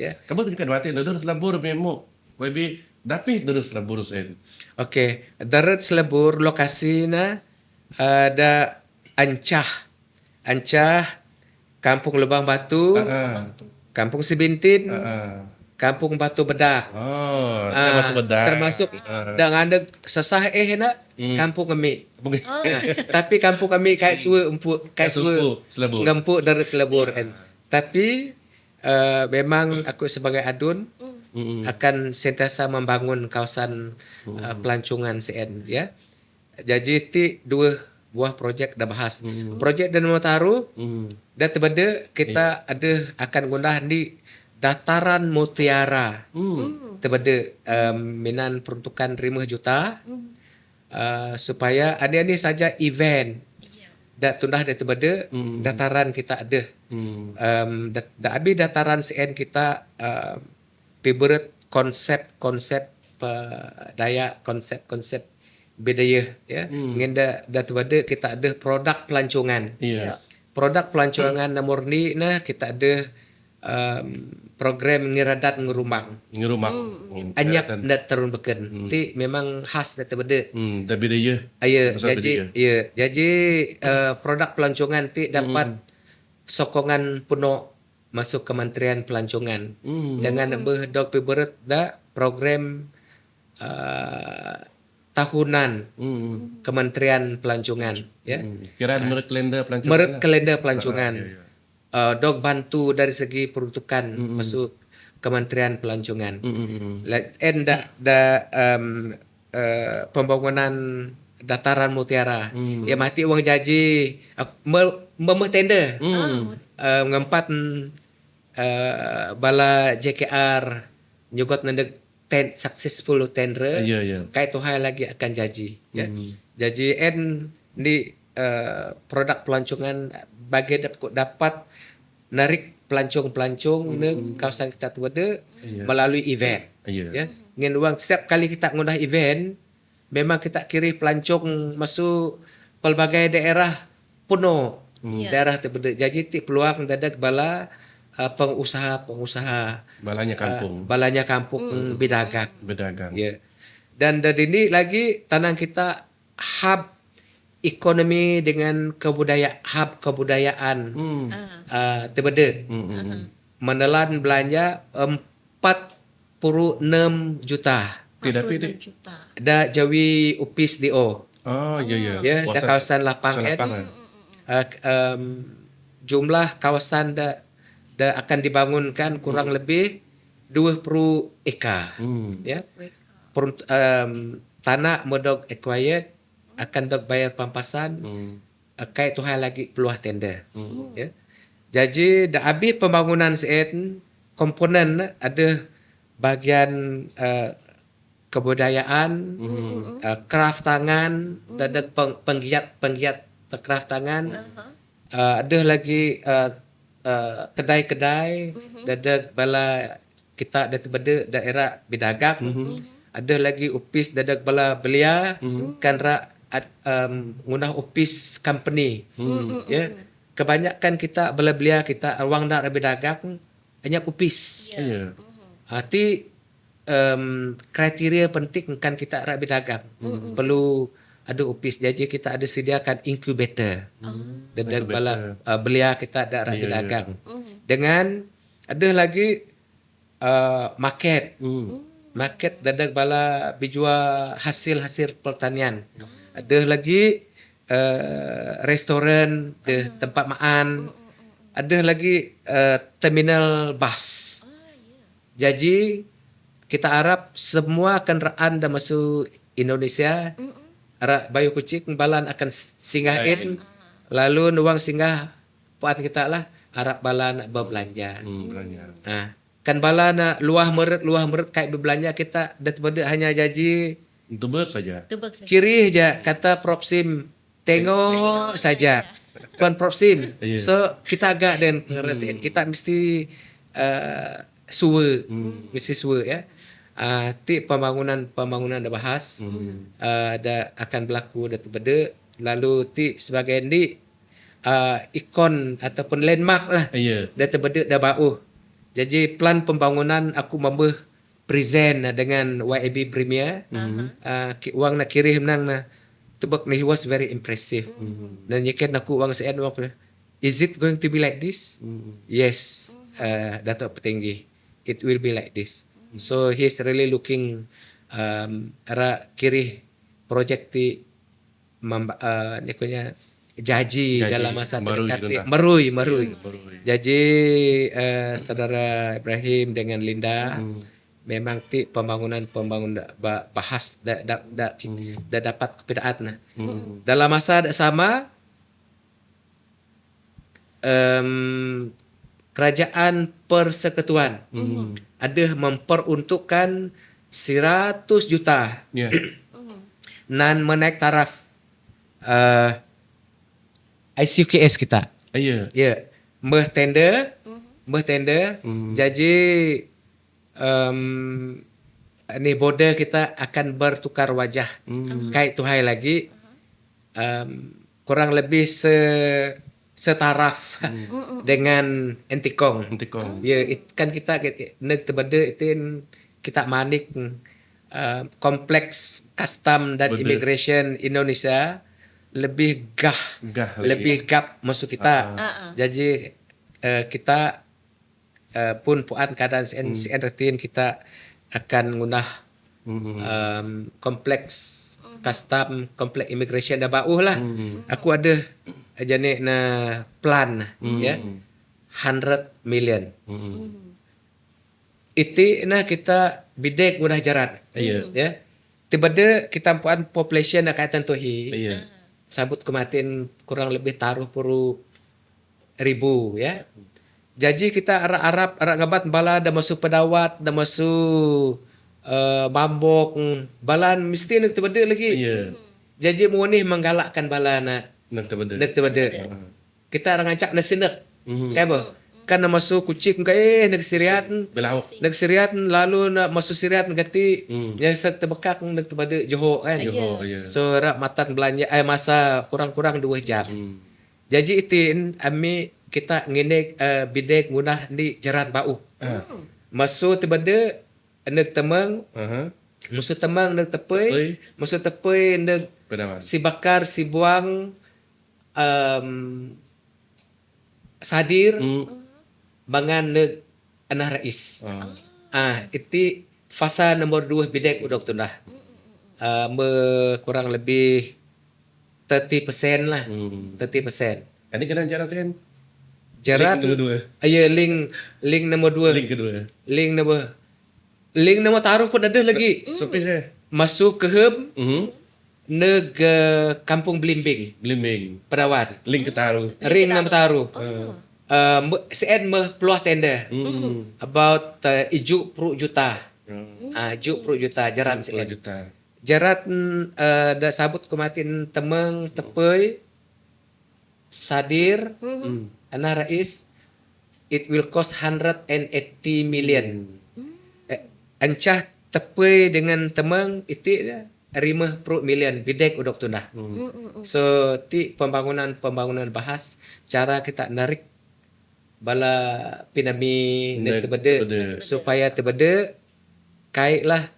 Ya. Kamu tunjukkan mati darat Selebur memang. Wabi dapat darat Selebur sen. Okey, darat Selebur lokasinya ada Ancah, Kampung Lubang Batu, Kampung Sebintin, Kampung Batu Bedak. Batu Bedak. Termasuk dan ada sesah nak Kampung kami. Tapi kampung kami kayak suwe empuk, kayak suwe ngempuk dari Selebur. Tapi memang aku sebagai adun akan sentiasa membangun kawasan pelancongan CN, ya. Jadi ti 2 buah projek dah bahas. Projek dan Motaru dah terbeda kita ada akan gundah di Dataran Mutiara. Terbeda minan peruntukan 5 juta. Supaya ada ni saja event. dak tundah dak tebada dataran kita ada. Da abi dataran CN kita favorite konsep-konsep daya konsep-konsep budaya ya. Ngin da tebada kita ada produk pelancongan. Ya. Produk pelancongan nomor ni nah kita ada program ngiradat ngurumang. Ngerumah. Anyap ndak terun beken. Ti memang khas dak tebada. Tapi dia Ya, Pasal jadi produk pelancongan ti dapat sokongan penuh masuk Kementerian Pelancongan dengan berdok favorite da program tahunan Kementerian Pelancongan ya. Kira menurut kalender pelancongan. Menurut kalender pelancongan. Ya. Dok bantu dari segi peruntukan masuk Kementerian Pelancongan. Pembangunan dataran Mutiara. Ya mati uang jaji memeh tender. Ngempat bala JKR nyugot nendek successful tender. Ya. Kai tu hai lagi akan jaji ya. Jaji di produk pelancongan bagi dapat narik pelancong-pelancong neng kawasan kita tu ada melalui event. Ya. Ngin uang setiap kali kita ngundah event memang kita kiri pelancong masuk pelbagai daerah penuh. Daerah terbeda. Jadi ti peluang dadak bala pengusaha balanya kampung berdagang. Ya. Dan dari ini lagi tanang kita hub ekonomi dengan hub kebudayaan terbeda. Menelan belanja 46 juta. Tidak 46 juta. Da jawi upis DO. Oh, ya. Ya, da kawasan lapang jumlah kawasan da akan dibangunkan kurang lebih 20 eka. Ya. Tanah modok acquired akan dok bayar pampasan kai tu hal lagi peluang tender. Ya. Jadi da habis pembangunan sen komponen ada bagian kebudayaan, craft tangan, ada penggiat craft tangan. Ada lagi kedai-kedai, ada bala kita ada terbeda daerah berdagang. Ada lagi upis dadak bala belia kan ngunah upis company. Ya. Kebanyakan kita bala belia kita ruang nak berdagang hanya upis. Ya. Hati kriteria penting kan kita rak berdagang. Perlu ada upis. Jadi kita ada sediakan incubator. Dadak bala belia kita ada rak berdagang. Dengan ada lagi market. Market dadak bala bijua hasil-hasil pertanian. Ada lagi restoran, tempat makan. Ada lagi terminal bus. Jadi kita harap semua kenderaan dah masuk Indonesia arah Bayu Kucing balan akan singgahin. Lalu nuang singgah puan kita lah harap balan nak berbelanja. Kan bala nak luah meret kait berbelanja kita dah terbeda hanya jaji Tebak saja. kiri je kata Propsim tengok saja. Tuan Propsim. So kita agak dan rasa kita mesti mesti suwe ya. Ti pembangunan dah bahas. Dah akan berlaku dah terbeda. Lalu ti sebagai ni ikon ataupun landmark lah. Dah terbeda dah bau. Jadi plan pembangunan aku mampu present dengan YAB Premier. Wang nak kirim nang na tebak ni he was very impressive. Dan yakin aku wang sen wang is it going to be like this? Yes, Datuk Petinggi. It will be like this. So he's really looking ara kiri projek ti ni punya jaji dalam masa terdekat. Merui. Jadi saudara Ibrahim dengan Linda memang ti pembangunan bahas dah dapat kepedaan. Dalam masa sama kerajaan persekutuan ada memperuntukkan 100 juta nan menaik taraf ICQS kita. Ya. Ya, meh tender, Jadi ni border kita akan bertukar wajah. Kait tuhai lagi kurang lebih setaraf dengan Antikong. Antikong. Ya, kan kita nek terbeda itu kita manik kompleks custom dan Betul. immigration Indonesia lebih Gah lagi. lebih gap masuk kita. Jadi kita pun puan keadaan CN retin kita akan ngunah kompleks custom, kompleks immigration dah bauh lah. Aku ada jenis na plan ya 100 million. Itu nah kita bidek mudah jaran. Ya. Ya. Tiba-tiba kita puan population nak kaitan tuhi. Ya. Sabut kematian kurang lebih taruh puru ribu ya. Jadi kita Arab ngabat bala dah masuk pedawat, dah masuk mambok, balan mesti nak terbeda lagi. Ya. Jadi munih menggalakkan bala nak Nak terbeda. terbeda. Kita orang ngacak nak sinak. Kan apa? Kan nak masuk kucing ke nak siriat, Belauk. nak siriat lalu nak masuk siriat gati. Yang terbekak nak terbeda Johor kan. Johor, ya. So rak matan belanja masa kurang-kurang 2 jam. Jadi itin ami kita nginek bidek munah di jaran bau. Masuk terbeda nak temang, masuk temang nak tepai, masuk tepai nak Penawan. si bakar si buang sadir bangan nak anah rais. Itu fasa nombor 2 bidek udok tu dah. Kurang lebih 30% lah. 30%. Ini kena jalan kan? Jarat Link kedua. ya link nombor 2. Link kedua. Link nombor taruh pun ada lagi. Sopis saya. Masuk ke hub neg Kampung Blimbing, Blimbing. Pedawan. Link ketaruh. Ring nombor taruh. CN peluah tender. About ijuk per juta. Ijuk per juta jarat 10 CN. juta. Jarat dah sabut kematian temeng tepai sadir anak rais it will cost 180 million. Ancah tepai dengan temeng itu 50 million bidek udok tunah. So ti pembangunan bahas cara kita narik bala pinami Nak terbeda terbeda. supaya terbeda kaitlah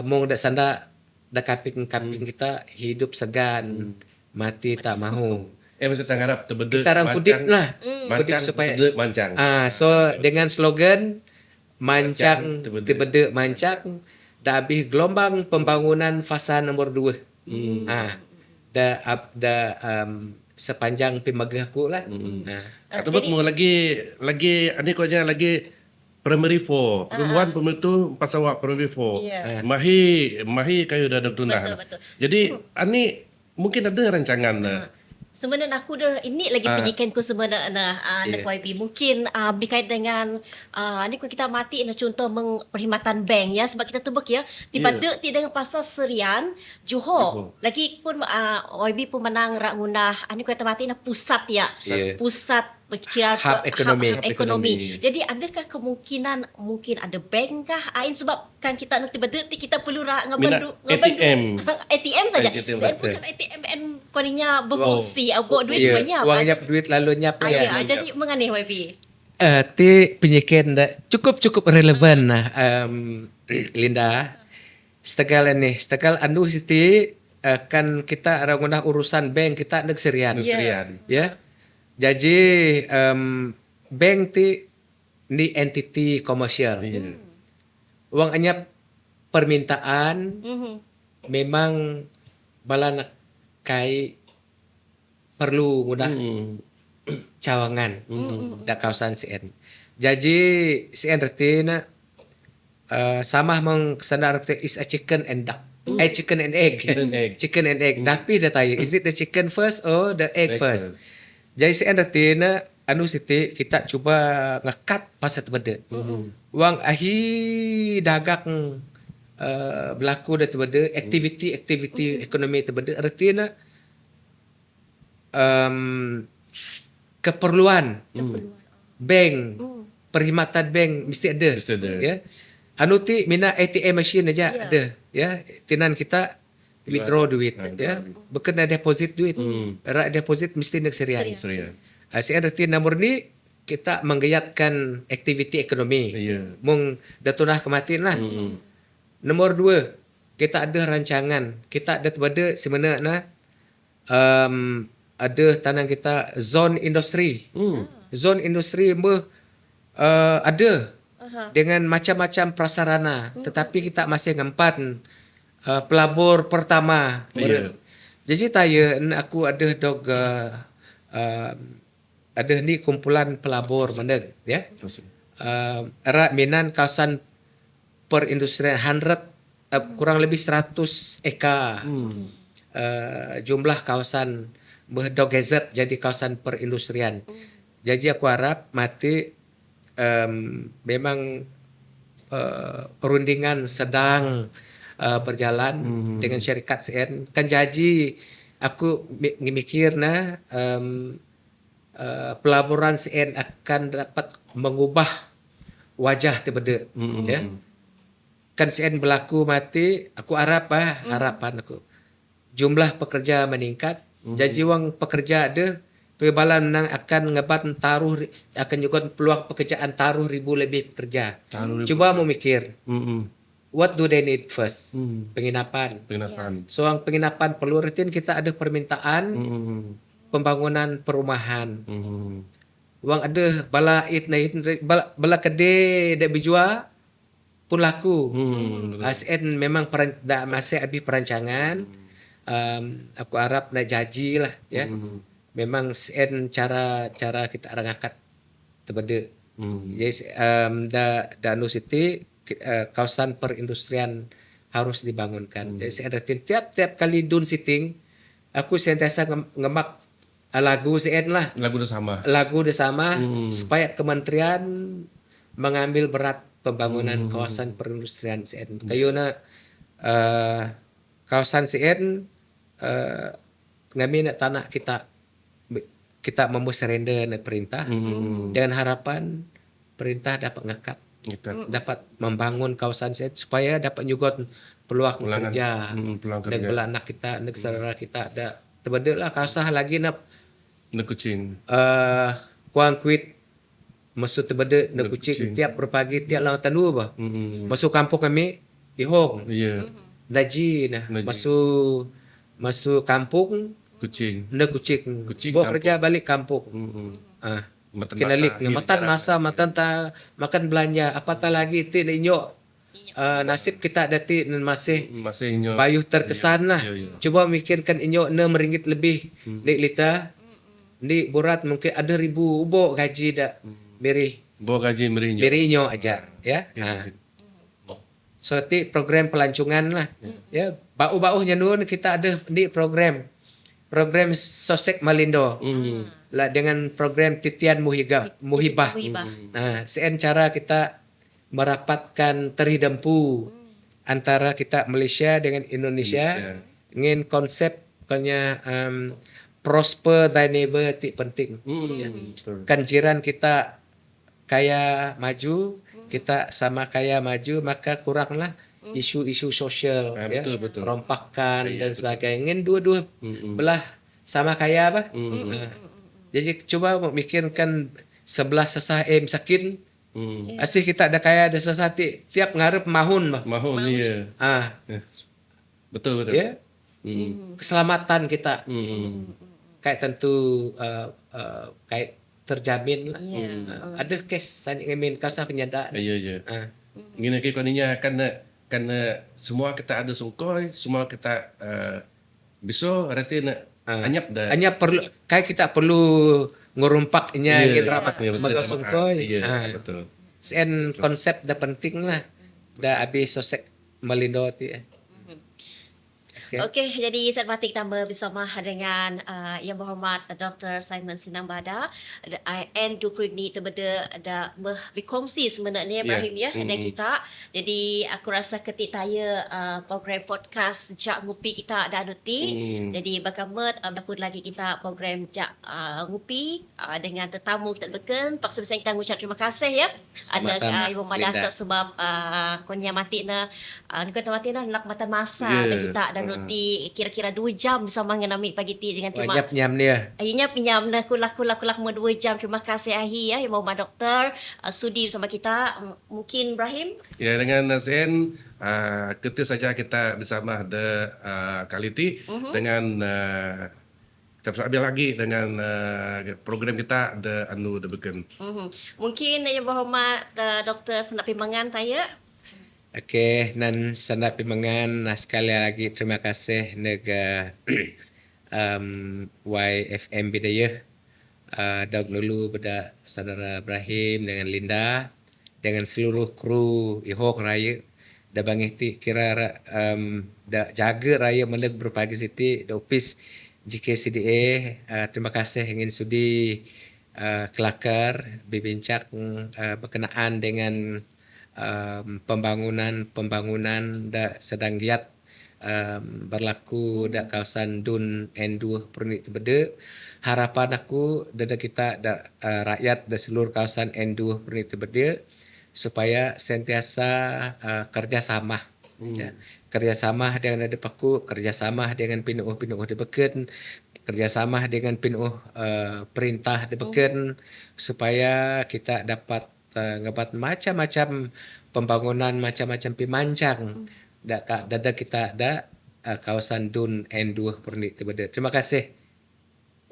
mong dak sanda dak kaping kita hidup segan mati tak mahu. Kita harap terbeda. Kita orang kudip lah. Mancang supaya terbeda mancang. so dengan slogan mancang Mancang, terbeda mancang dah habis gelombang pembangunan fasa nombor 2. Sepanjang pemagah aku lah. Atau buat mau lagi ani ko aja lagi primary 4. Pembuat pemerintah pasawak primary 4. Ya. Mahi kayu dah tunah. Betul. Jadi ani mungkin ada rancangan Sebenarnya aku dah ini lagi penyikanku sebenarnya anak YB mungkin berkait dengan ni kalau kita mati nak contoh perkhidmatan bank ya sebab kita tubek ya dibanding dengan pasal serian Johor lagi pun YB pun menang rak ngunah ni kalau kita mati nak pusat ya pusat Hub ekonomi. Jadi adakah kemungkinan mungkin ada bank kah sebab kan kita nak tiba-tiba kita perlu ngabandu ATM saja. Saya bukan ATM koninya berfungsi buat duit banyak. Wang nyap duit lalu nyap ya. Jadi mengenai YB. Ti penyikin cukup relevan Linda. Setegal anu siti kan kita orang urusan bank kita nak serian. Ya. Jadi bank ti ni entiti komersial. Wang anyap permintaan memang bala nak kai perlu mudah cawangan dak kawasan CN. Jadi CN retina sama meng kesana is a chicken and duck. Chicken and egg. Chicken and egg. Tapi dah tanya, is it the chicken first or the egg first? Jadi CN retina anu siti kita cuba ngekat pasal terbeda. Wang ahi dagak berlaku dah terbeda, aktiviti ekonomi terbeda. Retina um, keperluan bank, perkhidmatan bank mesti ada. Mesti ada. Ya. Anu ti mina ATM machine aja Ya. ada. Ya, tinan kita withdraw duit. Ah, Ya, bukan ada deposit duit. Era deposit mesti nak serian. Serian. Saya arti nomor ni kita menggayatkan aktiviti ekonomi. Ya. Mung datunah kematian lah. Nomor 2, kita ada rancangan. Kita ada pada sebenarnya ada tanang kita zone industri. Zone industri ada dengan macam-macam prasarana. Tetapi kita masih ngempan pelabur pertama. Ya. Jadi aku ada dog ada ni kumpulan pelabur mana ya. Era minan kawasan perindustrian 100 kurang lebih 100 ekar. Jumlah kawasan berdog gazet jadi kawasan perindustrian. Jadi aku harap mati memang perundingan sedang berjalan dengan syarikat CN. Kan jadi aku mikir pelaburan CN akan dapat mengubah wajah tiba-tiba. Ya. Kan CN berlaku mati, aku harap harapan aku. Jumlah pekerja meningkat, jadi wang pekerja ada, Pembalan menang akan ngebat taruh akan juga peluang pekerjaan taruh ribu lebih pekerja. Cuba memikir, what do they need first? Penginapan. Soal penginapan perlu rutin kita ada permintaan pembangunan perumahan. Wang ada bala bala kedai dak bijua pun laku. ASN memang masih habis perancangan. Aku harap nak janji lah ya. Memang sen cara kita angkat terbeda. Yes, Danu City kawasan perindustrian harus dibangunkan. Jadi saya ada tiap kali dun sitting, aku sentiasa ngemak lagu sen lah. Lagu dah sama. Supaya kementerian mengambil berat pembangunan kawasan perindustrian sen. Kayuna kawasan sen ngamin tanah kita mau surrender na perintah dengan harapan perintah dapat ngakat dapat membangun kawasan set supaya dapat juga peluang kerja negara anak kita negara kita ada terbedalah kawasan lagi nak Kucing kuang kuit masuk terbeda nak kucing tiap berpagi tiap lautan dua bah masuk kampung kami di Hong Naji masuk kampung kucing bawa kerja balik kampung kinalik matan makan belanja apatah lagi ti inyok nasib kita dati masih bayuh terkesan lah cuba mikirkan inyok RM6 lebih dik lita di burat mungkin ada 1,000 ubok gaji dak beri inyok ajar ya so ti program pelancongan lah ya bau-baunya nun kita ada di program Sosek Malindo lah dengan program titian muhibah. Nah, sen cara kita merapatkan terhidempu antara kita Malaysia dengan Indonesia dengan konsep prosper thy neighbor ti penting. Kan jiran kita kaya maju, kita sama kaya maju, maka kuranglah isu-isu sosial betul. rompakan dan sebagainya. Ingin dua-dua belah sama kaya apa? Jadi coba memikirkan sebelah sesah sakin. Asih kita ada kaya ada sesah tiap ngarep mahun bah. Iya. Betul. Ya. Keselamatan kita. Kayak tentu kayak terjamin lah. Ada kes ingin kasah penyadaan. Iya. Gini koninya karena semua kita ada sungkoi, semua kita biso arti anyap dah. Anyap perlu kayak kita perlu ngurumpaknya gitu rapat magal sungkoi. Betul. Sen konsep dah penting lah. Dah habis sosek Malindo ti. Okey, jadi saya Fatih kita bersama dengan Yang Berhormat Dr. Simon Sinang Bada IN20 ni terbeda ada berkongsi sebenarnya Ya. Ibrahim ya dengan kita. Jadi aku rasa ketik taya program podcast Jak Ngupi kita ada anuti. Jadi bagaimana berapa lagi kita program Jak Ngupi dengan tetamu kita beken. Paksa besar kita mengucap terima kasih ya. Sama-sama, Ada Ibu Madan Linda. sebab konya mati na bukan mati na nak mata masa Ya. dan kita dan roti kira-kira 2 jam bersama dengan Amik pagi ti dengan terima Nyap-nyap dia. akhirnya pinjam dah kulak 2 jam. Terima kasih Ahi ya yang mau doktor sudi bersama kita. Mungkin Ibrahim. Ya, dengan Zen, kita saja kita bersama kali ini dengan kita ambil lagi dengan program kita anu beken. Mungkin yang berhormat Dr. Senap Pimangan tanya. Okey, nan sangat pimangan sekali lagi terima kasih nega YFM Bidayah. Daug dulu pada saudara Ibrahim dengan Linda dengan seluruh kru Ihok Raya da bangih ti kira da jaga raya meneg berpagi siti da ofis JKCDA. Terima kasih ingin sudi kelakar berbincang berkenaan dengan pembangunan da sedang giat berlaku da kawasan Dun N2 Pernik Tebede. Harapan aku dada kita da rakyat da seluruh kawasan N2 Pernik Tebede supaya sentiasa kerjasama. Ya. Kerjasama dengan ada paku, kerjasama dengan pinuh-pinuh di beken, kerjasama dengan pinuh perintah di beken supaya kita dapat ngebat macam-macam pembangunan macam-macam pimancang dada kita ada kawasan Dun N2 Pernik Tebede. Terima kasih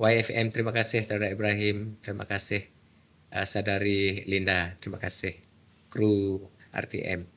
YFM, terima kasih saudara Ibrahim, terima kasih saudari Linda, terima kasih kru RTM.